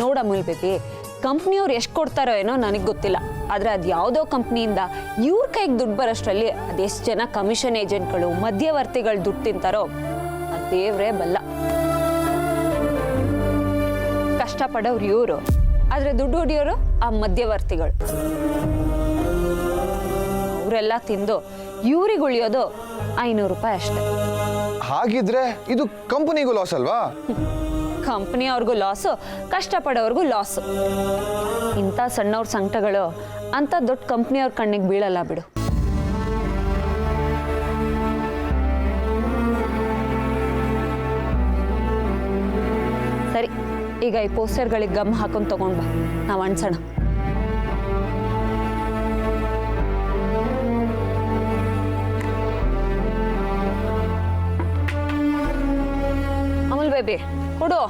ನೋಡ ಅಮೂಲ್ ಬೇಬಿ, ಕಂಪ್ನಿಯವ್ರು ಎಷ್ಟು ಕೊಡ್ತಾರೋ ಏನೋ ನನಗೆ ಗೊತ್ತಿಲ್ಲ, ಆದರೆ ಅದು ಯಾವುದೋ ಕಂಪ್ನಿಯಿಂದ ಇವ್ರ ಕೈಗೆ ದುಡ್ಡು ಬರೋಷ್ಟರಲ್ಲಿ ಅದೆಷ್ಟು ಜನ ಕಮಿಷನ್ ಏಜೆಂಟ್ಗಳು ಮಧ್ಯವರ್ತಿಗಳು ದುಡ್ಡು ತಿಂತಾರೋ ಆ ದೇವ್ರೇ ಬಲ್ಲ. ಕಷ್ಟಪಡೋರು ಇವರು, ಆದರೆ ದುಡ್ಡು ಹೊಡಿಯೋರು ಆ ಮಧ್ಯವರ್ತಿಗಳು. ಅವರೆಲ್ಲ ತಿಂದು ಇವ್ರಿಗೆ ಉಳಿಯೋದು 500 ರೂಪಾಯಿ ಅಷ್ಟೇ. ಹಾಗಿದ್ರೆ ಇದು ಕಂಪನಿಗೂ ಲಾಸ್ ಅಲ್ವಾ? ಕಂಪ್ನಿ ಅವ್ರಿಗೂ ಲಾಸು, ಕಷ್ಟಪಡೋರ್ಗೂ ಲಾಸು. ಇಂಥ ಸಣ್ಣವ್ರ ಸಂಕಟಗಳು ಅಂತ ದೊಡ್ಡ ಕಂಪ್ನಿಯವ್ರ ಕಣ್ಣಿಗೆ ಬೀಳಲ್ಲ ಬಿಡು. ಸರಿ, ಈಗ ಈ ಪೋಸ್ಟರ್ಗಳಿಗೆ ಗಮ್ ಹಾಕೊಂಡು ತಗೊಂಡ್ ಬಾ, ನಾವು ಅಣ್ಸೋಣ. ಅಮೂಲ್ ಬೇಬಿ ಕೊಡು.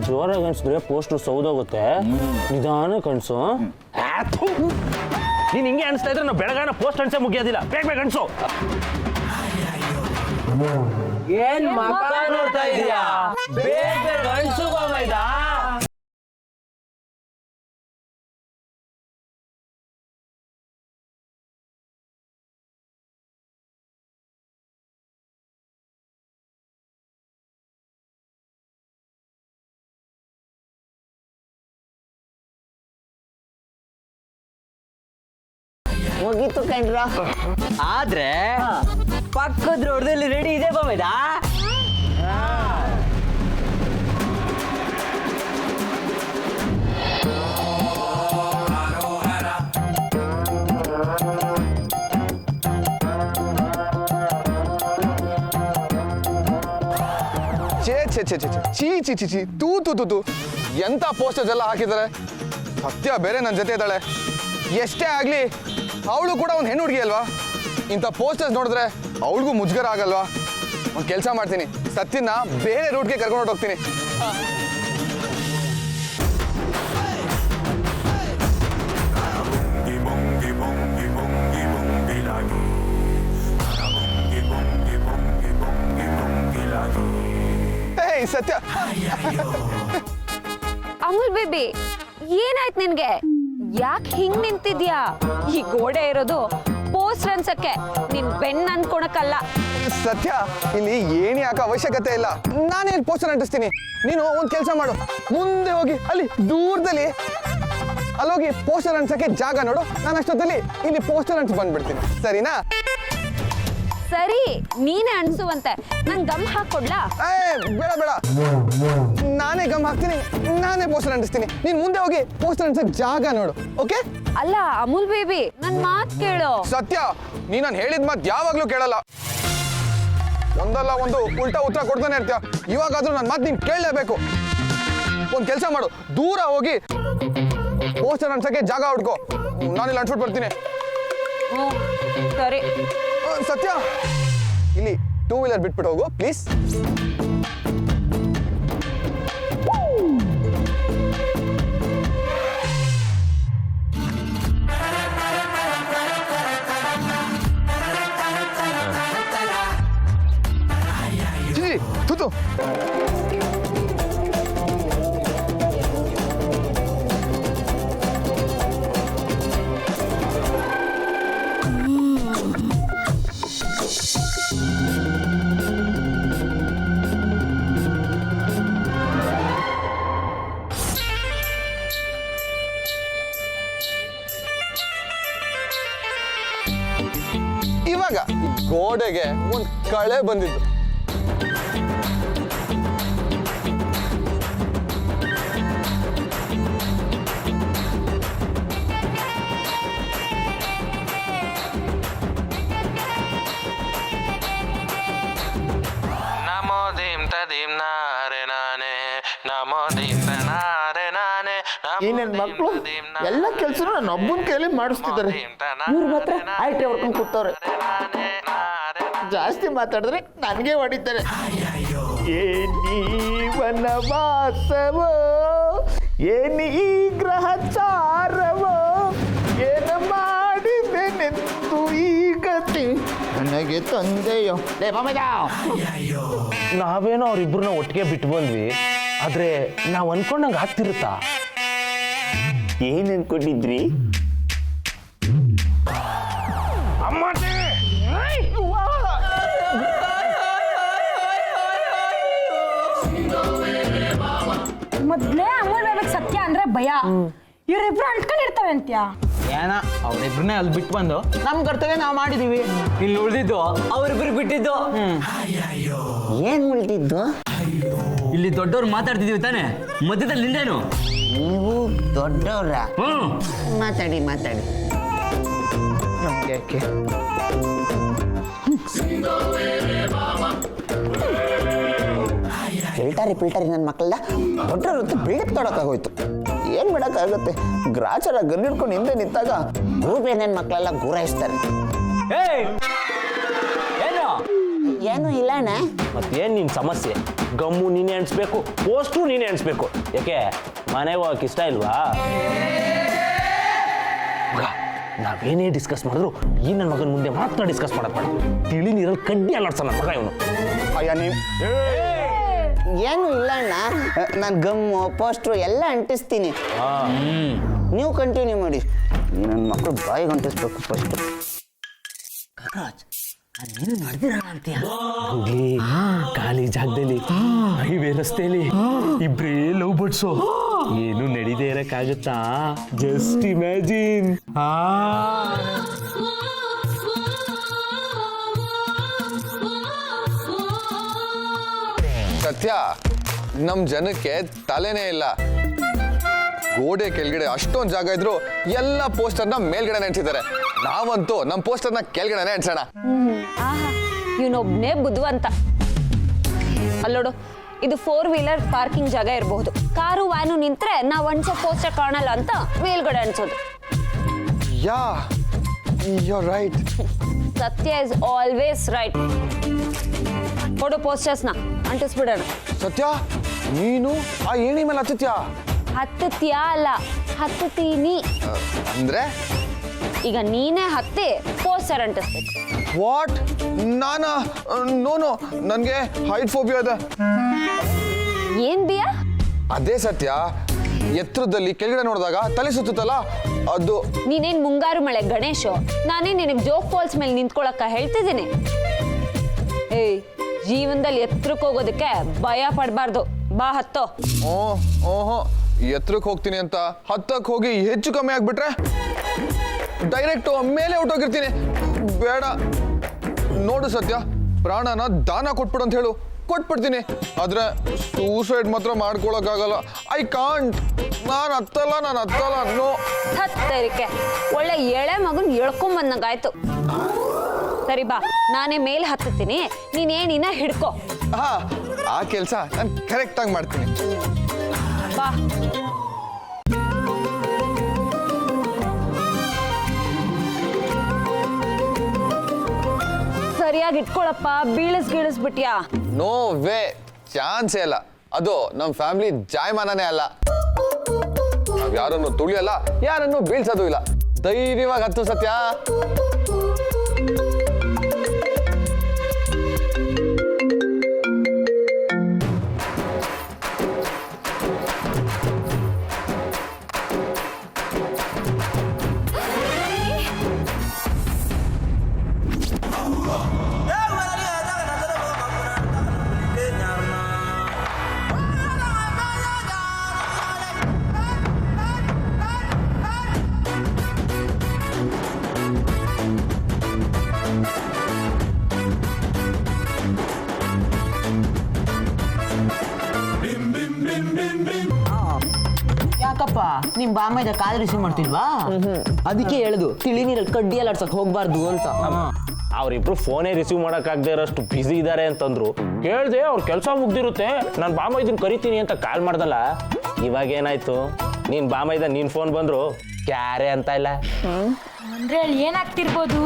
ಜೋರಾಗಿ ಅನ್ಸಿದ್ರೆ ಪೋಸ್ಟರ್ ಸೌದೋಗುತ್ತೆ, ನಿಧಾನ ಕಣ್ಸು. ನೀನ್ ಹಿಂಗೆ ಅನ್ಸ್ತಾ ಇದ್ರೆ ನಾವು ಬೆಳಗಾನ ಪೋಸ್ಟ್ ಅನ್ಸೇ ಮುಗಿಯೋದಿಲ್ಲ, ಬೇಗ ಬೇಗ ಅನ್ಸು. ಏನ್ ಮಕ್ಕ ನೋಡ್ತಾ ಇದೀಯಾ? ಬೇಗ ಬೇಗ ಅನ್ಸು ಬಾಮೈದ. ಮುಗೀತು ಕಣ್ರ. ಆದ್ರೆ ಪಕ್ಕದ ರೋಡ್ದಲ್ಲಿ ರೆಡಿ ಇದೆ ಬಾಮೇದ. ಚೀ ಚಿ ಚಿ ಚಿ ತೂ ತೂ ತೂ ತೂ ಎಂತ ಪೋಸ್ಟರ್ಸ್ ಎಲ್ಲ ಹಾಕಿದ್ದಾರೆ. ಸತ್ಯ ಬೇರೆ ನನ್ನ ಜೊತೆ ಇದ್ದಾಳೆ. ಎಷ್ಟೇ ಆಗ್ಲಿ ಅವಳು ಕೂಡ ಒಂದು ಹೆಣ್ಣು ಹುಡುಗಿ ಅಲ್ವಾ? ಇಂಥ ಪೋಸ್ಟರ್ಸ್ ನೋಡಿದ್ರೆ ಅವಳಿಗೂ ಮುಜುಗರ ಆಗಲ್ವಾ? ಒಂದು ಕೆಲಸ ಮಾಡ್ತೀನಿ, ಸತ್ಯನ ಬೇರೆ ರೂಟ್ಗೆ ಕರ್ಕೊಂಡು ಹೋಗ್ತೀನಿ. ಸತ್ಯ, ಅಮೂಲ್ ಬೇಬಿ ಏನಾಯ್ತು ನಿನ್ಗೆ? ಯಾಕೆ ಹಿಂಗ್ ನಿಂತಿದ್ಯಾ? ಈ ಗೋಡೆ ಇರೋದು ಪೋಸ್ಟರ್ ಅನ್ಸಕ್ಕೆ, ನಿನ್ ಬೆನ್ನ ಅನ್ಕೊಳಕಲ್ಲ. ಸತ್ಯ, ಇಲ್ಲಿ ಏನೇ ಹಾಕೋ ಅವಶ್ಯಕತೆ ಇಲ್ಲ. ನಾನೇನು ಪೋಸ್ಟರ್ ಅಂಟಿಸ್ತೀನಿ. ನೀನು ಒಂದು ಕೆಲಸ ಮಾಡು, ಮುಂದೆ ಹೋಗಿ ಅಲ್ಲಿ ದೂರದಲ್ಲಿ ಅಲ್ಲೋಗಿ ಪೋಸ್ಟರ್ ಅಂಟಿಸಕ್ಕೆ ಜಾಗ ನೋಡು. ನಾನು ಅಷ್ಟೊತ್ತಲ್ಲಿ ಇಲ್ಲಿ ಪೋಸ್ಟರ್ ಅಂಟಿಸಿ ಬಂದ್ಬಿಡ್ತೀನಿ, ಸರಿನಾ? ಸರಿ, ನೀನೇ ಅನ್ಸುವಂತೆ. ನಂಗೆ ಗಮ್ ಹಾಕೊಡ್ಲಾ? ಬೇಡ ಬೇಡ, ನಾನೇ ಗಮ್ ಹಾಕ್ತೀನಿ, ನಾನೇ ಪೋಸ್ಟರ್ ಅಂಟಿಸ್ತೀನಿ. ನೀನ್ ಮುಂದೆ ಹೋಗಿ ಪೋಸ್ಟರ್ ಅಂಟಿಸಕ್ ಜಾಗ ನೋಡು, ಓಕೆ? ಅಲ್ಲ ಅಮೂಲ್ ಬೇಬಿ, ನನ್ ಮಾತ್ ಕೇಳು. ಸತ್ಯ, ನೀ ನಾನು ಹೇಳಿದ ಮಾತು ಯಾವಾಗ್ಲೂ ಕೇಳಲ್ಲ. ಒಂದಲ್ಲ ಒಂದು ಉಲ್ಟಾ ಉತ್ತರ ಕೊಡ್ತಾನೆ ಇರ್ತೀಯ. ಇವಾಗಾದ್ರೂ ನನ್ನ ಮಾತು ನೀನ್ ಕೇಳಲೇಬೇಕು. ಒಂದ್ ಕೆಲಸ ಮಾಡು, ದೂರ ಹೋಗಿ ಪೋಸ್ಟರ್ ಅಂಟಿಸಕ್ಕೆ ಜಾಗ ಹುಡ್ಕೋ. ನಾನಿಲ್ಲಿ ಅಂಟ್ಬಿಟ್ಟು ಬರ್ತೀನಿ. ಸರಿ. ಸತ್ಯ, ಇಲ್ಲಿ 2 ವೀಲರ್ ಬಿಟ್ಬಿಟ್ಟು ಹೋಗು ಪ್ಲೀಸ್. ತುತು ಇವಾಗ ಈ ಗೋಡೆಗೆ ಒಂದು ಕಳೆ ಬಂದಿದ್ದು. ನಮೋ ದೀಂ ತದೀಂ ನಾರೆ ನಾನೇ ನಮೋ ದೀಂ ನಾರೆ ನಾನೇ ಈ ನನ್ನ ಮಕ್ಕಳು ಎಲ್ಲ ಕೆಲಸನೂ ನನ್ನ ಒಬ್ಬನ ಕೈಲಿ ಮಾಡಿಸ್ತಿದ್ದಾರೆ. ಇವ್ರು ಮಾತ್ರ ಐಟೆ ಹೊಡ್ಕೊಂಡು ಕೂತವ್ರೆ. ಜಾಸ್ತಿ ಮಾತಾಡಿದ್ರೆ ನನಗೆ ಹೊಡಿತಾರೆ. ಏನಿ ವನವಾಸವೋ ಏನಿ ಗ್ರಹಚಾರವೋ ಏನ ಮಾಡಿದೆನೆಂದು ಈ ಗತಿ ನನಗೆ ತಂದೆಯೋ. ಲೇ ಮಾಮಯ್ಯ, ನಾವೇನೋ ಅವ್ರಿಬ್ರನ್ನ ಒಟ್ಟಿಗೆ ಬಿಟ್ಟು ಬಂದ್ವಿ, ಆದ್ರೆ ನಾವ್ ಅನ್ಕೊಂಡಂಗೆ ಆಗ್ತಿರುತ್ತಾ? ಏನ್ ಅನ್ಕೊಂಡಿದ್ರಿ? ಮೊದ್ಲೇ ಅಮೂಲ್ಯವಾಗಿ ಸತ್ಯ ಅಂದ್ರೆ ಭಯ. ಇವ್ರಿಬ್ರು ಅಂಟ್ಕೊಂಡಿರ್ತಾವೆ ಅಂತ್ಯಾ? ಏನ ಅವ್ರಿಬ್ರನ್ನೇ ಅಲ್ಲಿ ಬಿಟ್ಟು ಬಂದು ನಮ್ ಕರ್ತವ್ಯ ನಾವು ಮಾಡಿದೀವಿ. ಇಲ್ಲಿ ಉಳಿದಿದ್ದು ಅವ್ರಿಬ್ರು ಬಿಟ್ಟಿದ್ದು. ಏನ್ ಉಳಿದಿದ್ದು? ಇಲ್ಲಿ ದೊಡ್ಡವ್ರು ಮಾತಾಡ್ತಿದೀವಿ ತಾನೆ, ಮಧ್ಯದಲ್ಲಿ ನಿಂದೇನು? ನೀವು ದೊಡ್ಡವ್ರ? ಮಾತಾಡಿ ಮಾತಾಡಿ. ನಮ್ಗೆ ಯಾಕೆ? ಫಿಲ್ಟರಿ ನನ್ನ ಮಕ್ಕಳಲ್ಲ ದೊಡ್ಡವ್ರ ಹೊತ್ತು ಬಿಲ್ಡಪ್ ತೊಡಕಾಗೋಯ್ತು. ಏನ್ ಮಾಡೋಕ್ಕಾಗುತ್ತೆ? ಗ್ರಾಚಾರ ಗನ್ನಿಡ್ಕೊಂಡು ಹಿಂದೆ ನಿಂತಾಗ ಗೂಬೆ ನನ್ನ ಮಕ್ಕಳೆಲ್ಲ ಗುರಾಯಿಸ್ತಾರೆ. ಏನು ಇಲ್ಲ ಅಣ್ಣ. ಮತ್ತೇನ್ ನಿನ್ ಸಮಸ್ಯೆ? ಗಮ್ಮು ನೀನೇ ಅಣಿಸ್ಬೇಕು, ಪೋಸ್ಟು ನೀನೇ ಅಣಿಸ್ಬೇಕು. ಯಾಕೆ ಮನೆಗೆ ಹೋಗಕ್ಕೆ ಇಷ್ಟ ಇಲ್ವಾ? ನಾವೇನೇ ಡಿಸ್ಕಸ್ ಮಾಡಿದ್ರು ಈ ನನ್ನ ಮಗನ ಮುಂದೆ ಮಾತ್ರ ಡಿಸ್ಕಸ್ ಮಾಡಕ್ ಬೇಡ. ತಿಳಿ ನೀರಲ್ಲಿ ಕಡ್ಡಿ ಅಲ್ಲಾಡ್ಸ ನನ್ನ ಮಗ ಇವನು. ಅಯ್ಯ ನೀವು ಏನು ಇಲ್ಲ ಅಣ್ಣ, ನಾನು ಗಮ್ಮು ಪೋಸ್ಟ್ರು ಎಲ್ಲ ಅಂಟಿಸ್ತೀನಿ. ನೀವು ಕಂಟಿನ್ಯೂ ಮಾಡಿ. ನನ್ನ ಮಕ್ಕಳು ಬಾಯಿಗೆ ಅಂಟಿಸ್ಬೇಕು ಫಸ್ಟ್. ಖಾಲಿ ಜಾಗದಲ್ಲಿ ಹೈವೇ ರಸ್ತೆಯಲ್ಲಿ ಇಬ್ರೇ ಲವ್ ಬರ್ಡ್ಸು ಏನು ನಡೀದೇ ಇರಕ್ಕಾಗತ್ತಾ? Just imagine. ಸತ್ಯ, ನಮ್ ಜನಕ್ಕೆ ತಲೆನೇ ಇಲ್ಲ. ಗೋಡೆ ಕೆಳಗಡೆ ಅಷ್ಟೊಂದು ಜಾಗ ಇದ್ರು ಎಲ್ಲ ಪೋಸ್ಟರ್ನ ಮೇಲ್ಗಡೆ ನೆನ್ಸಿದ್ದಾರೆ. ನಾವಂತೂ ನಮ್ ಪೋಸ್ಟರ್ನ ಕೆಳಗಡೆ ನೆನ್ಸೋಣ. ಆಹಾ, ಇವನೊಬ್ನೇ ಬುದ್ಧಿವಂತ. ಅಲ್ಲೋಡು, ಇದು 4 ವೀಲರ್ ಪಾರ್ಕಿಂಗ್ ಜಾಗ ಇರಬಹುದು. ಕಾರು ವ್ಯಾನು ನಿಂತ್ರೆ ನಾವು ಅಂಟಿಸೋ ಪೋಸ್ಟರ್ ಕಾಣಲ್ಲ ಅಂತ ಮೇಲ್ಗಡೆ ಅನ್ಸೋದು. ಯಾ, ಯು ಆರ್ ರೈಟ್. ಸತ್ಯ ಇಸ್ ಆಲ್ವೇಸ್ ರೈಟ್. ಕೊಡು ಪೋಸ್ಟರ್ಸ್ನ, ಅಂಟಿಸ್ಬಿಡೋಣ. ಸತ್ಯ, ನೀನು ಆ ಏಣಿ ಮೇಲೆ ಹತ್ತತ್ಯಾ? ಹತ್ತತ್ಯಾ ಅಲ್ಲ, ಹತ್ತೀನಿ. ಅಂದ್ರೆ ಈಗ ನೀನೇ ಹತ್ತಿ ಪೋಸ್ಟರ್ ಅಂಟಿಸ್ಬೇಕು. ವಾಟ್? ನಾನಾ? ನೋ, ನನ್ಗೆ ಹೈಟ್ ಫೋಬಿಯಾ ಇದೆ. ಏನ್ ಬಿಯಾ? ಅದೇ ಸತ್ಯ, ಎತ್ತರದಲ್ಲಿ ಕೆಳಗಡೆ ನೋಡಿದಾಗ ತಲೆ ಸುತ್ತಲ್ಲ ಅದು. ನೀನೇನ್ ಮುಂಗಾರು ಮಳೆ ಗಣೇಶು? ನಾನೇ ನಿನಗೆ ಜೋಗ್ ಫಾಲ್ಸ್ ಮೇಲೆ ನಿಂತ್ಕೊಳಕ್ಕ ಹೇಳ್ತಿದ್ದೀನಿ. ಏಯ್, ಜೀವನದಲ್ಲಿ ಎತ್ತರಕ್ಕೆ ಹೋಗೋದಕ್ಕೆ ಭಯ ಪಡಬಾರ್ದು. ಬಾ ಹತ್ತೋ. ಓಹೋ, ಎತ್ತರಕ್ಕೆ ಹೋಗ್ತೀನಿ ಅಂತ ಹತ್ತಕ್ಕೆ ಹೋಗಿ ಹೆಚ್ಚು ಕಮ್ಮಿ ಆಗ್ಬಿಟ್ರೆ ಡೈರೆಕ್ಟ್ ಮೇಲೆ ಹೊಟ್ಟೋಗಿರ್ತೀನಿ. ಬೇಡ. ನೋಡು ಸತ್ಯ, ಪ್ರಾಣನ ದಾನ ಕೊಟ್ಬಿಡು ಅಂತ ಹೇಳು, ಕೊಟ್ಬಿಡ್ತೀನಿ. ಆದ್ರೆ ಸೂಸೈಡ್ ಮಾತ್ರ ಮಾಡ್ಕೊಳಕ್ಕಾಗಲ್ಲ. I can't. ನಾನು ಹತ್ತಲ್ಲ. ನೋ. ಹತ್ತರಿಕೆ ಒಳ್ಳೆ ಎಳೆ ಮಗನ್ ಎಳ್ಕೊಂಬಂದಂಗಾಯ್ತು. ಸರಿ ಬಾ, ನಾನೇ ಮೇಲೆ ಹತ್ತುತ್ತೀನಿ, ನೀನೇನಿನ ಹಿಡ್ಕೋ. ಹಾ, ಆ ಕೆಲಸ ನಾನು ಕರೆಕ್ಟಾಗಿ ಮಾಡ್ತೀನಿ. ಬಾ. ಸರಿಯಾಗಿ ಇಟ್ಕೊಳಪ್ಪ, ಬೀಳಿಸ್ಬಿಟ್ಯಾ? ನೋ ವೇ, ಚಾನ್ಸೇ ಇಲ್ಲ. ಅದು ನಮ್ಮ ಫ್ಯಾಮಿಲಿ ಜಾಯಮಾನನೇ ಅಲ್ಲ. ನಾವ್ ಯಾರನ್ನು ತುಳಿಯಲ್ಲ, ಯಾರನ್ನು ಬೀಳ್ಸೋದು ಇಲ್ಲ. ಧೈರ್ಯವಾಗಿ ಹತ್ತು ಸತ್ಯ. ಯಾಕಪ್ಪ ನಿಮ್ ಬಾಮೈದ ಕಾಲ್ ರಿಸೀವ್ ಮಾಡ್ತಿಲ್ವಾ? ಅದಕ್ಕೆ ಹೇಳುದು ತಿಳಿ ನೀರಲ್ಲಿ ಕಡ್ಡಿ ಅಲ್ಲಾಡ್ಸಕ್ ಹೋಗ್ಬಾರ್ದು ಅಂತ. ಅವ್ರಿಬ್ರು ಫೋನೇ ರಿಸೀವ್ ಮಾಡೋಕ್ಕಾಗದೇ ಇರೋಷ್ಟು ಬ್ಯುಸಿ ಇದ್ದಾರೆ ಅಂತಂದ್ರು. ಕೇಳಿದೆ ಅವ್ರ ಕೆಲಸ ಮುಗ್ದಿರುತ್ತೆ, ನಾನು ಬಾಮೈದನ್ ಕರಿತೀನಿ ಅಂತ ಕಾಲ್ ಮಾಡ್ದಲ್ಲ. ಇವಾಗ ಏನಾಯ್ತು, ನೀನ್ ಬಾಮೈದ ನಿನ್ ಫೋನ್ ಬಂದ್ರು ಕ್ಯಾರೆ ಅಂತ ಇಲ್ಲ. ಅಂದ್ರೆ ಅಲ್ಲಿ ಏನಾಗ್ತಿರ್ಬೋದು?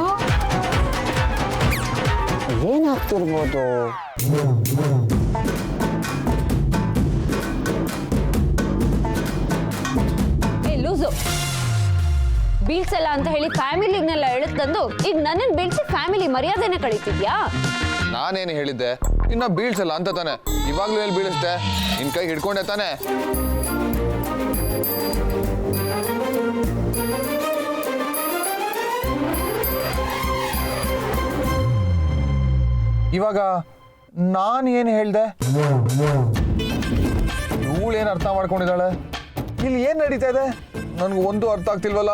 ಏನಾಗ್ತಿರ್ಬೋದು? ಲೂಸು ಬೀಳ್ಸಲ್ಲ ಅಂತ ಹೇಳಿ ಫ್ಯಾಮಿಲಿನೆಲ್ಲ ಎಳುತ್ತಂದು ಈಗ ನನ್ನನ್ನು ಬೀಳ್ಸಿ ಫ್ಯಾಮಿಲಿ ಮರ್ಯಾದೆನ ಕಳೀತಿದ್ಯಾ? ನಾನೇನು ಹೇಳಿದ್ದೆ, ಇನ್ನ ಬೀಳ್ಸಲ್ಲ ಅಂತ ತಾನೆ. ಇವಾಗ್ಲೂ ಎಲ್ಲಿ ಬೀಳಿಸ್ತೆ? ನಿನ್ ಕೈ ಹಿಡ್ಕೊಂಡೆ ತಾನೆ. ಇವಾಗ ನಾನು ಏನು ಹೇಳ್ದೆ? ಇವಳೇನು ಅರ್ಥ ಮಾಡ್ಕೊಂಡಿದ್ದಾಳೆ? ಇಲ್ಲಿ ಏನ್ ನಡೀತಾ ಇದೆ ನನ್ಗೆ ಒಂದು ಅರ್ಥ ಆಗ್ತಿಲ್ವಲ್ಲ.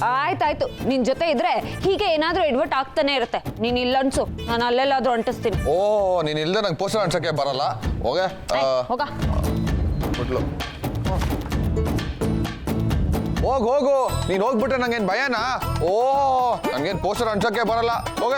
ಆಯ್ತಾಯ್ತು, ನಿನ್ ಜೊತೆ ಇದ್ರೆ ಹೀಗೆ ಏನಾದ್ರೂ ಎಡ್ವರ್ಟ್ ಆಗ್ತಾನೆ ಇರುತ್ತೆ. ನೀನ್ ಇಲ್ಲ ಅನ್ಸು, ನಾನು ಅಲ್ಲೆಲ್ಲಾದ್ರೂ ಅಂಟಿಸ್ತೀನಿ. ಓ, ನೀನ್ ಇಲ್ದೆ ನಂಗೆ ಪೋಸ್ಟರ್ ಅನ್ಸಕ್ಕೆ ಬರಲ್ಲ. ಹೋಗ ಹೋಗ ಹೋಗು. ನೀನ್ ಹೋಗ್ಬಿಟ್ರೆ ನಂಗೇನ್ ಭಯನಾ? ಓ, ನಂಗೇನ್ ಪೋಸ್ಟರ್ ಅನ್ಸಕ್ಕೆ ಬರಲ್ಲ. ಹೋಗ.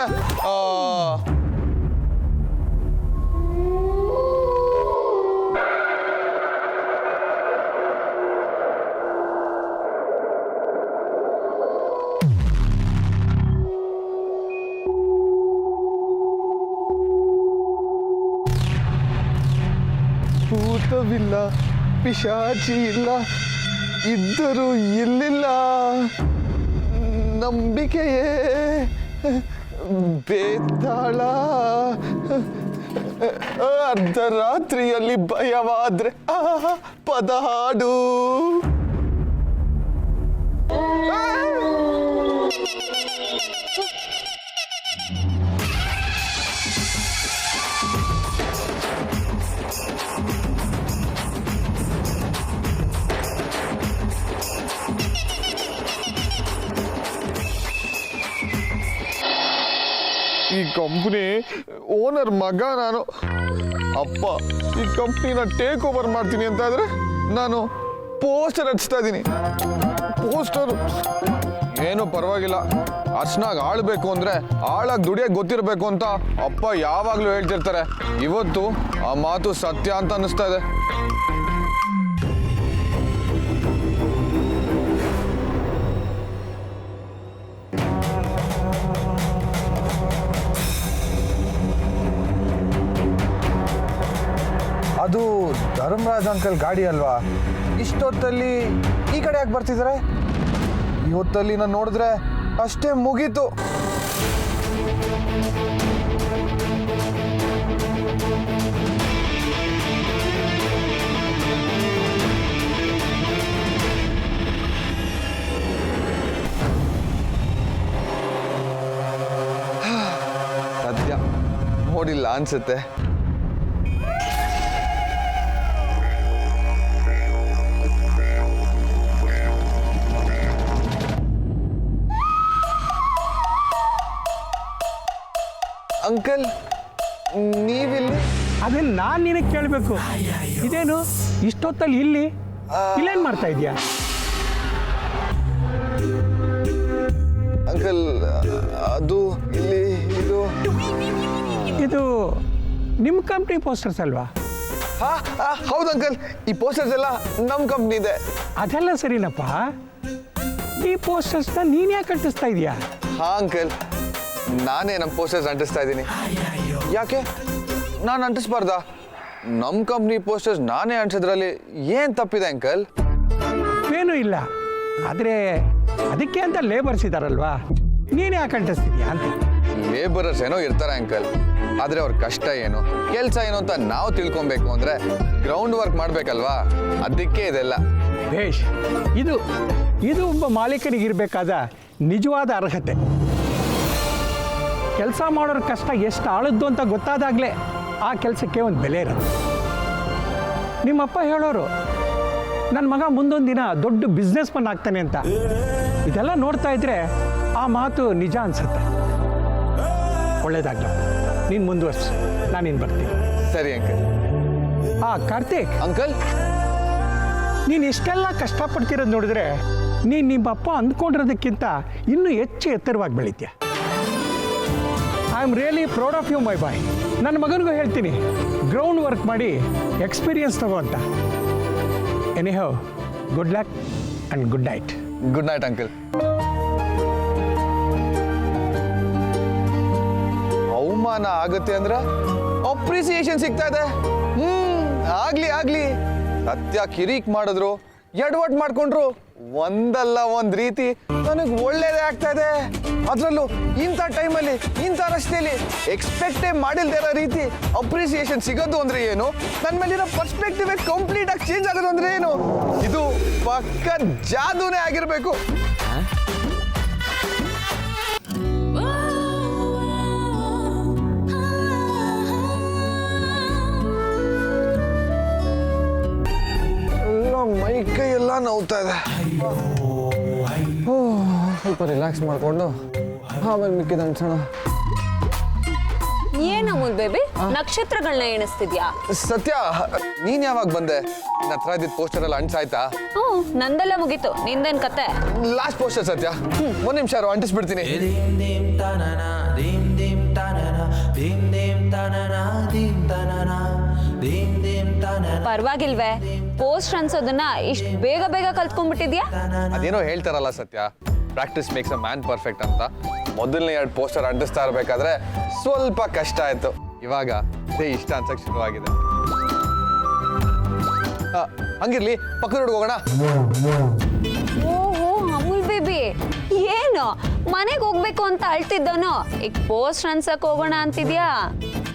ಭೂತವಿಲ್ಲ, ಪಿಶಾಚಿ ಇಲ್ಲ, ಇದ್ದರೂ ಇಲ್ಲಿಲ್ಲ. ನಂಬಿಕೆಯೇ ಬೇತಾಳ. ಅರ್ಧರಾತ್ರಿಯಲ್ಲಿ ಭಯವಾದ್ರೆ ಪದ ಹಾಡು. ಈ ಕಂಪ್ನಿ ಓನರ್ ಮಗ ನಾನು. ಅಪ್ಪ ಈ ಕಂಪ್ನಿನ ಟೇಕ್ ಓವರ್ ಮಾಡ್ತೀನಿ ಅಂತ ಆದ್ರೆ ನಾನು ಪೋಸ್ಟರ್ ಹಚ್ತಾ ಇದ್ದೀನಿ. ಪೋಸ್ಟರ್ ಏನು ಪರವಾಗಿಲ್ಲ, ಅರ್ಶನಾಗ ಆಳ್ಬೇಕು ಅಂದ್ರೆ ಆಳಾಗಿ ದುಡಿಯಕ್ಕೆ ಗೊತ್ತಿರಬೇಕು ಅಂತ ಅಪ್ಪ ಯಾವಾಗ್ಲೂ ಹೇಳ್ತಿರ್ತಾರೆ. ಇವತ್ತು ಆ ಮಾತು ಸತ್ಯ ಅಂತ ಅನ್ನಿಸ್ತಾ ಇದೆ. ಅದು ಧರ್ಮರಾಜ್ ಅಂಕಲ್ ಗಾಡಿ ಅಲ್ವಾ? ಇಷ್ಟೊತ್ತಲ್ಲಿ ಈ ಕಡೆ ಯಾಕೆ ಬರ್ತಿದ್ದಾರೆ? ಈ ಹೊತ್ತಲ್ಲಿ ನಾನು ನೋಡಿದ್ರೆ ಅಷ್ಟೇ ಮುಗೀತು. ಸದ್ಯ ನೋಡಿಲ್ಲ ಅನ್ಸುತ್ತೆ. ಅಂಕಲ್, ನೀವಿಲ್ಲಿ? ಅದೇ ನಾನು ನಿನಗೆ ಕೇಳಬೇಕು. ಇದೇನು ಇಷ್ಟೊತ್ತಲ್ಲಿ ಇಲ್ಲೇನು ಮಾಡ್ತಾ ಇದೀಯಾ? ಅಂಕಲ್, ಅದು ಇಲ್ಲಿ ಇದು ನಿಮ್ಮ ಕಂಪ್ನಿ ಪೋಸ್ಟರ್ಸ್ ಅಲ್ವಾ? ಹೌದು ಅಂಕಲ್, ಈ ಪೋಸ್ಟರ್ಸ್ ಎಲ್ಲ ನಮ್ಮ ಕಂಪ್ನಿ ಇದೆ. ಅದೆಲ್ಲ ಸರಿನಪ್ಪ, ಈ ಪೋಸ್ಟರ್ಸ್ನ ನೀನು ಯಾಕೆ ಅಂಟಿಸ್ತಾ ಇದೀಯಾ? ಹಾ ಅಂಕಲ್, ನಾನೇ ನಮ್ಮ ಪೋಸ್ಟರ್ಸ್ ಅಂಟಿಸ್ತಾ ಇದ್ದೀನಿ. ಯಾಕೆ ನಾನು ಅಂಟಿಸ್ಬಾರ್ದಾ? ನಮ್ಮ ಕಂಪ್ನಿ ಪೋಸ್ಟರ್ಸ್ ನಾನೇ ಅಂಟಿಸೋದ್ರಲ್ಲಿ ಏನು ತಪ್ಪಿದೆ ಅಂಕಲ್? ಏನೂ ಇಲ್ಲ, ಆದರೆ ಅದಕ್ಕೆ ಅಂತ ಲೇಬರ್ಸ್ ಇದ್ದಾರಲ್ವಾ, ನೀನು ಯಾಕೆ ಅಂಟಿಸ್ತಿದ್ಯಾ ಅಂತ. ಲೇಬರರ್ಸ್ ಏನೋ ಇರ್ತಾರೆ ಅಂಕಲ್, ಆದರೆ ಅವ್ರ ಕಷ್ಟ ಏನು, ಕೆಲಸ ಏನು ಅಂತ ನಾವು ತಿಳ್ಕೊಬೇಕು ಅಂದರೆ ಗ್ರೌಂಡ್ ವರ್ಕ್ ಮಾಡಬೇಕಲ್ವಾ? ಅದಕ್ಕೆ ಇದೆಲ್ಲ. ಭೇಷ್, ಇದು ಒಬ್ಬ ಮಾಲೀಕನಿಗಿರಬೇಕಾದ ನಿಜವಾದ ಅರ್ಹತೆ. ಕೆಲಸ ಮಾಡೋರ ಕಷ್ಟ ಎಷ್ಟು ಆಳದ್ದು ಅಂತ ಗೊತ್ತಾದಾಗಲೇ ಆ ಕೆಲಸಕ್ಕೆ ಒಂದು ಬೆಲೆ ಇರೋದು. ನಿಮ್ಮಪ್ಪ ಹೇಳೋರು, ನನ್ನ ಮಗ ಮುಂದೊಂದು ದಿನ ದೊಡ್ಡ ಬಿಸ್ನೆಸ್ ಮನ್ ಆಗ್ತಾನೆ ಅಂತ. ಇದೆಲ್ಲ ನೋಡ್ತಾ ಇದ್ರೆ ಆ ಮಾತು ನಿಜ ಅನ್ಸುತ್ತೆ. ಒಳ್ಳೇದಾಗ್ಲ, ನೀನು ಮುಂದುವರ್ಸು, ನಾನಿನ್ನು ಬರ್ತೀನಿ. ಸರಿ ಅಂಕಲ್. ಕಾರ್ತಿಕ್, ಅಂಕಲ್ ನೀನು ಇಷ್ಟೆಲ್ಲ ಕಷ್ಟಪಡ್ತಿರೋದು ನೋಡಿದ್ರೆ ನೀನು ನಿಮ್ಮಪ್ಪ ಅಂದ್ಕೊಂಡಿರೋದಕ್ಕಿಂತ ಇನ್ನೂ ಹೆಚ್ಚು ಎತ್ತರವಾಗಿ ಬೆಳಿತೀಯ. I am really proud of you my boy. ನನ್ನ ಮಗನಿಗೂ ಹೇಳ್ತೀನಿ, ಗ್ರೌಂಡ್ ವರ್ಕ್ ಮಾಡಿ ಎಕ್ಸ್ಪೀರಿಯನ್ಸ್ ತಗೋ ಅಂತ. Anyhow, good luck and good night. Good night uncle. ಅವಮಾನ ಆಗುತ್ತೆ ಅಂದ್ರೆ ಅಪ್ರಿಸಿಯೇಷನ್ ಸಿಗ್ತಾ ಇದೆ. ಆಗ್ಲಿ ಆಗ್ಲಿ. ಸತ್ಯ ಕಿರಿಕ್ ಮಾಡಿದ್ರು, ಎಡವಟ್ ಮಾಡ್ಕೊಂಡ್ರು, ಒಂದಲ್ಲ ಒಂದ್ ರೀತಿ ನನಗೆ ಒಳ್ಳೇದೇ ಆಗ್ತಾ ಇದೆ. ಅದ್ರಲ್ಲೂ ಇಂಥ ಟೈಮಲ್ಲಿ ಇಂಥ ರಸ್ತೆಯಲ್ಲಿ ಎಕ್ಸ್ಪೆಕ್ಟೇ ಮಾಡಿಲ್ದೇ ಇರೋ ರೀತಿ ಅಪ್ರಿಸಿಯೇಷನ್ ಸಿಗೋದು ಅಂದ್ರೆ ಏನು, ನನ್ನ ಮೇಲಿರೋ ಪರ್ಸ್ಪೆಕ್ಟಿವ್ ಕಂಪ್ಲೀಟ್ ಆಗಿ ಚೇಂಜ್ ಆಗೋದು ಅಂದ್ರೆ ಏನು, ಇದು ಪಕ್ಕ ಜಾದೂನೇ ಆಗಿರ್ಬೇಕು. ಮೈ ಕೈ ಎಲ್ಲ ನೋವ್ತಾ ಇದೆ. ಸ್ವಲ್ಪ ರಿಲ್ಯಾಕ್ಸ್ ಮಾಡಿಕೊಂಡು ಆಮೇಲೆ ಮಿಕ್ಕಿದ ಅನ್ಸೋಣ. ಏನ್ ಅಮೂಲ್ ಬೇಬಿ, ನಕ್ಷತ್ರಗಳನ್ನ ಎಣಿಸ್ತಿದ್ಯಾ? ಸತ್ಯ, ನೀನ್ ಯಾವಾಗ ಬಂದೆ? ನಿನ್ನ ಹತ್ರ ಇದ್ದಿದ್ದ ಪೋಸ್ಟರ್ ಎಲ್ಲ ಅಂಟಿಸಾಯ್ತಾ? ಹ್ಞೂ, ನಂದೆಲ್ಲ ಮುಗೀತು. ನಿಂದೇನ್ ಕತೆ? ಲಾಸ್ಟ್ ಪೋಸ್ಟರ್ ಸತ್ಯ, ಒಂದ್ ನಿಮಿಷ ಅಂಟಿಸ್ಬಿಡ್ತೀನಿ. ಪರವಾಗಿಲ್ವೇ, ಪೋಸ್ಟ್ ಅನ್ಸೋದನ್ನ ಇಷ್ಟು ಬೇಗ ಬೇಗ ಕಲ್ತ್ಕೊಂಡ್ಬಿಟ್ಟಿದ್ಯಾ? ಅದೇನೋ ಹೇಳ್ತಾರಲ್ಲ ಸತ್ಯ, practice makes a man perfect ಅಂತ. ಮೊದಲನೇ 2 ಪೋಸ್ಟರ್ ಅಂಟಿಸ್ತಾ ಇರ್ಬೇಕಾದ್ರೆ ಸ್ವಲ್ಪ ಕಷ್ಟ ಆಯ್ತು. ಇವಾಗ ಅದೇ ಇಷ್ಟ ಅನ್ಸಕ್ ಶುರುವಾಗಿದೆ. ಹಂಗಿರ್ಲಿ, ಪಕ್ಕದ ರೋಡ್ಗೆ ಹೋಗೋಣ. ಓಹೋ ಅಮೂಲ್ ಬೇಬಿ, ಏನು ಮನೆಗೆ ಹೋಗ್ಬೇಕು ಅಂತ ಅಳ್ತಿದ್ದವನು ಈಗ ಪೋಸ್ಟ್ ಅನ್ಸಕ್ ಹೋಗೋಣ ಅಂತಿದ್ಯಾ?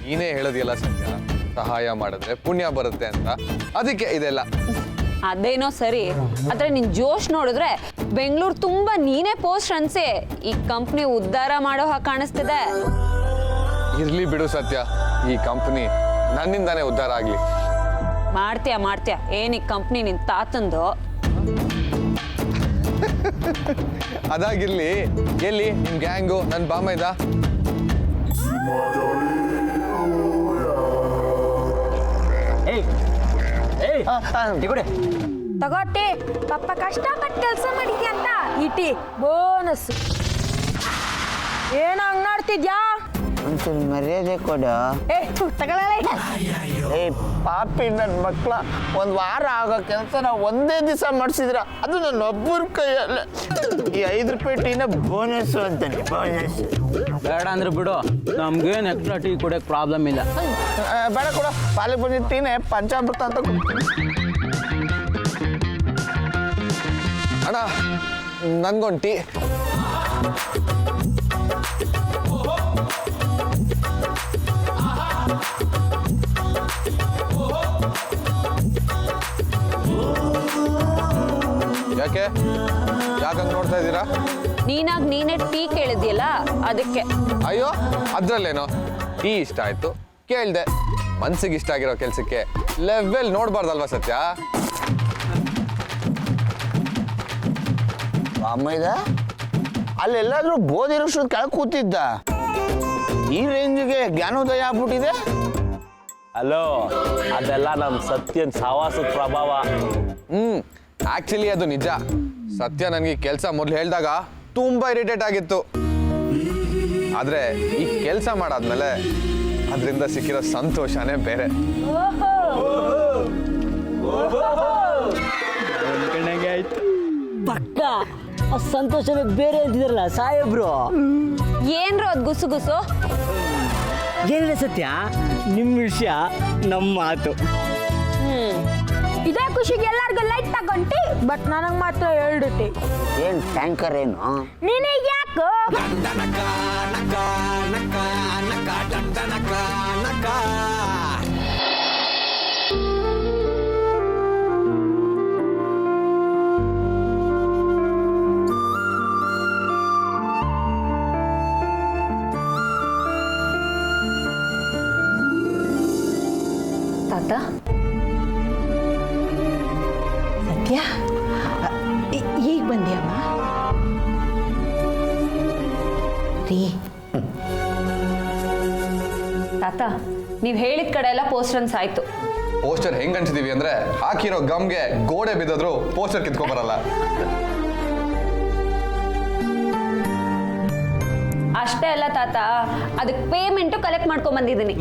ನೀನೇ ಹೇಳೋದಿಲ್ಲ ಸತ್ಯ, ಸಹಾಯ ಮಾಡಿದ್ರೆ ಪುಣ್ಯ ಬರುತ್ತೆ ಅಂತ, ಅದಕ್ಕೆ ಇದೆಲ್ಲ. ಅದೇನೋ ಸರಿ, ಆದ್ರೆ ನಿನ್ ಜೋಶ್ ನೋಡಿದ್ರೆ ಬೆಂಗಳೂರು ತುಂಬಾ ನೀನೇ ಪೋಸ್ಟ್ ಅನ್ಸಿ ಈ ಕಂಪ್ನಿ ಉದ್ಧಾರ ಮಾಡೋ ಹಾಗೆ ಕಾಣಿಸ್ತಿದೆ. ಇರ್ಲಿ ಬಿಡು ಸತ್ಯ, ಈ ಕಂಪ್ನಿ ನನ್ನಿಂದಾನೇ ಉದ್ಧಾರ ಆಗ್ಲಿ. ಮಾಡ್ತೀಯ ಏನ್ ಈ ಕಂಪ್ನಿ ನಿನ್ ತಾತಂದು? ಅದಾಗಿರ್ಲಿ, ಎಲ್ಲಿ ನಿಮ್ ಗ್ಯಾಂಗು ನನ್ ಬಾಮೈದ? ತಗೋಟಿ, ಪಪ್ಪ ಕಷ್ಟಪಟ್ಟು ಕೆಲಸ ಮಾಡಿದ್ಯಾ ಅಂತ ಇಟಿ ಬೋನಸ್. ಏನ ಹಂಗ್ ನೋಡ್ತಿದ್ಯಾ? ಒಂಚೂರು ಮರ್ಯಾದೆ ಕೊಡು. ತಗೊಳ್ಳಲ್ಲ. ಏ ಪಾಪಿ, ನನ್ನ ಮಕ್ಳ 1 ವಾರ ಆಗೋ ಕೆಲಸನ ಒಂದೇ ದಿವಸ ಮಾಡಿಸಿದ್ರ, ಅದು ನನ್ನ ಒಬ್ಬರ ಕೈಯಲ್ಲ. ಈ 5 ರೂಪಾಯಿ ಟೀನ ಬೋನಸ್ ಅಂತಾನೆ, ಬೋನಸ್. ಬೇಡ ಅಂದ್ರೆ ಬಿಡು, ನಮ್ಗೇನು ಎಕ್ಸ್ಟ್ರಾ ಟೀ ಕೊಡೋಕೆ ಪ್ರಾಬ್ಲಮ್ ಇಲ್ಲ. ಬೇಡ ಕೊಡು, ಪಾಲಿಗೆ ಬಂದಿದ್ದ ಟೀನೇ ಪಂಚಾಮೃತ ಅಂತ. ಅಣ್ಣ, ನನ್ಗೊಂದು ಟೀ. ಯಾಕೆ ಯಾಕಂಗ್ ನೋಡ್ತಾ ಇದ್ದೀರಾ? ನೀನೇ ಟೀ ಕೇಳಿದ್ಯಲ್ಲ ಅದಕ್ಕೆ. ಅಯ್ಯೋ, ಅದ್ರಲ್ಲೇನೋ, ಟೀ ಇಷ್ಟ ಆಯ್ತು ಕೇಳ್ದೆ. ಮನ್ಸಿಗೆ ಇಷ್ಟ ಆಗಿರೋ ಕೆಲ್ಸಕ್ಕೆ ಲೆವೆಲ್ ನೋಡ್ಬಾರ್ದಲ್ವಾ ಸತ್ಯ? ಅಮ್ಮಯ್ಯ ಅಲ್ಲೆಲ್ಲಾದ್ರೂ ಬೋಧಿರೋಷ್ಟು ಕೆಳಗೆ ಕೂತಿದ್ದ, ಈ ರೇಂಜ್ಗೆ ಜ್ಞಾನೋದಯ ಆಗ್ಬಿಟ್ಟಿದೆ. ಅಲೋ, ಅದೆಲ್ಲ ನಮ್ಮ ಸತ್ಯನ್ ಸಹವಾಸದ ಪ್ರಭಾವ. ಆಕ್ಚುಲಿ ಅದು ನಿಜ. ಸತ್ಯ ನನಗೆ ಕೆಲಸ ಮೊದಲು ಹೇಳಿದಾಗ ತುಂಬಾ ಇರಿಟೇಟ್ ಆಗಿತ್ತು. ಆದ್ರೆ ಈ ಕೆಲಸ ಮಾಡಾದ್ಮೇಲೆ ಅದರಿಂದ ಸಿಕ್ಕಿರೋ ಸಂತೋಷನೇ ಬೇರೆ. ಆಯ್ತು ಪಕ್ಕ, ಆ ಸಂತೋಷನೇ ಬೇರೆ ಅಂತಿದಾರಲ್ಲ ಸಾಹೇಬ್ರು. ಏನ್ರೋ ಅದ್ ಗುಸು? ಏನಿಲ್ಲ ಸತ್ಯ, ನಿಮ್ಮ ವಿಷಯ ನಮ್ಮ ಮಾತು. ಇದೇ ಖುಷಿಗೆ ಎಲ್ಲಾರ್ಗು ಲೈಟ್ ತಗೊಂಟಿ, ಬಟ್ ನನಗ್ ಮಾತ್ರ 2 ಟೀ. ಏನ್ ಟ್ಯಾಂಕರ್ ಏನು? ನಿನಗೆ ಯಾಕೋ? ತಾತ, ಸತ್ಯ, ಈಗ ಬಂದ್ಯಮ್ಮ? ರೀ ತಾತ, ನೀವ್ ಹೇಳಿದ ಕಡೆ ಎಲ್ಲ ಪೋಸ್ಟರ್ಸ್ ಆಯ್ತು. ಪೋಸ್ಟರ್ ಹೆಂಗ್ ಅನ್ಸಿದೀವಿ ಅಂದ್ರೆ ಹಾಕಿರೋ ಗಮ್ಗೆ ಗೋಡೆ ಬಿದ್ದದ್ರು ಪೋಸ್ಟರ್ ಕಿತ್ಕೊಂಬರಲ್ಲ. ಅಷ್ಟೇ ಅಲ್ಲ ತಾತ, ಅದಕ್ಕೆ ಪೇಮೆಂಟು ಕಲೆಕ್ಟ್ ಮಾಡ್ಕೊಂಡ್ ಬಂದಿದ್ದೀನಿ.